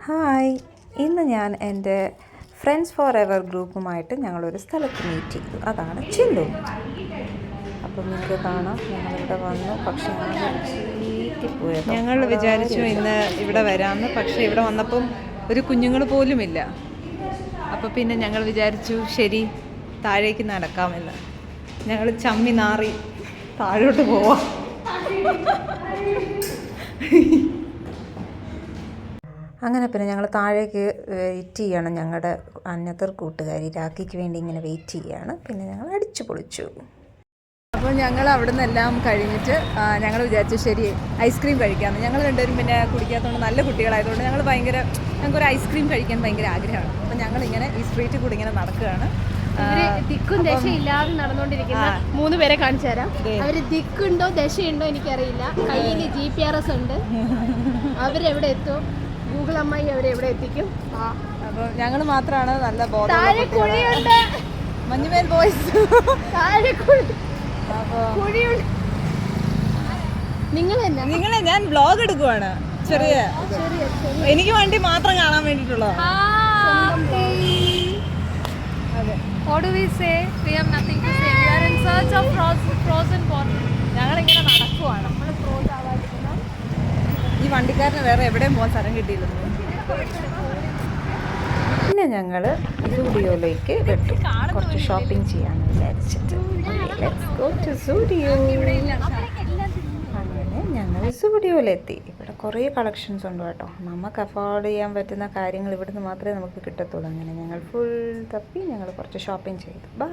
Hi, ഇന്ന് ഞാൻ എൻ്റെ ഫ്രണ്ട്സ് ഫോർ എവർ ഗ്രൂപ്പുമായിട്ട് ഞങ്ങളൊരു സ്ഥലത്ത് മീറ്റ് ചെയ്തു. അതാണ് ചില്ലു. അപ്പം നിങ്ങൾക്ക് കാണാം, ഞങ്ങളിവിടെ വന്നു. പക്ഷേ ചീറ്റിപ്പോയത്. ഞങ്ങൾ വിചാരിച്ചു ഇന്ന് ഇവിടെ വരാമെന്ന്. പക്ഷേ ഇവിടെ വന്നപ്പം ഒരു കുഞ്ഞുങ്ങൾ പോലുമില്ല. അപ്പോൾ പിന്നെ ഞങ്ങൾ വിചാരിച്ചു ശരി താഴേക്ക് നടക്കാമെന്ന്. ഞങ്ങൾ ചമ്മി നാറി താഴോട്ട് പോവാം. അങ്ങനെ പിന്നെ ഞങ്ങൾ താഴേക്ക് വെയിറ്റ് ചെയ്യണം. ഞങ്ങളുടെ അന്നത്തെ കൂട്ടുകാരി രാഖിക്ക് വേണ്ടി ഇങ്ങനെ വെയിറ്റ് ചെയ്യുകയാണ്. പിന്നെ ഞങ്ങൾ അടിച്ചു പൊളിച്ചു. അപ്പോൾ ഞങ്ങൾ അവിടെ നിന്നെല്ലാം കഴിഞ്ഞിട്ട് ഞങ്ങൾ വിചാരിച്ചു ശരി ഐസ്ക്രീം കഴിക്കാമെന്ന്. ഞങ്ങൾ രണ്ടുപേരും പിന്നെ കുടിക്കാത്തതുകൊണ്ട് നല്ല കുട്ടികളായതുകൊണ്ട് ഞങ്ങൾക്കൊരു ഐസ്ക്രീം കഴിക്കാൻ ഭയങ്കര ആഗ്രഹമാണ്. അപ്പോൾ ഞങ്ങളിങ്ങനെ ഈ സ്ട്രീറ്റിൽ കൂടി ഇങ്ങനെ നടക്കുകയാണ്. ദിക്കും ദശയില്ലാതെ നടന്നുകൊണ്ടിരിക്കുന്ന 3 പേരെ കാണിച്ചു തരാം. അവര് ദിക്കുണ്ടോ ദശയുണ്ടോ എനിക്കറിയില്ല. കയ്യിൽ GPS ഉണ്ട്. അവരെവിടെ എത്തും, ഗൂഗിൾ അമ്മായി അവരെവിടെ എത്തിക്കും. അപ്പോൾ ഞങ്ങൾ മാത്രമാണ് നല്ല കുഴിയുണ്ട്, മഞ്ഞുമേൽ ബോയ്സ്. നിങ്ങളെ ഞാൻ വ്ലോഗ് എടുക്കുവാണ്. ചെറിയ എനിക്ക് വേണ്ടി മാത്രം കാണാൻ വേണ്ടിയിട്ടുള്ള. What do we say? We have nothing to say. We are in search of frozen water. ഞങ്ങളിങ്ങനെ നടക്കുവാണ്. ഈ വണ്ടിക്കാരന് വേറെ എവിടെയും പോകാൻ സ്ഥലം കിട്ടിയില്ലെന്ന്. പിന്നെ ഞങ്ങൾ സ്റ്റുഡിയോയിലേക്ക് വിട്ടു, കുറച്ച് ഷോപ്പിംഗ് ചെയ്യാമെന്ന് വിചാരിച്ചിട്ട്. Let's go to studio. അങ്ങനെ ഞങ്ങൾ സ്റ്റുഡിയോയിലെത്തി. ഇവിടെ കുറേ കളക്ഷൻസ് ഉണ്ട് കേട്ടോ. നമുക്ക് അഫോർഡ് ചെയ്യാൻ പറ്റുന്ന കാര്യങ്ങൾ ഇവിടുന്ന് മാത്രമേ നമുക്ക് കിട്ടത്തുള്ളൂ. അങ്ങനെ ഞങ്ങൾ ഫുൾ തപ്പി ഞങ്ങൾ കുറച്ച് ഷോപ്പിംഗ് ചെയ്തു. ബൈ.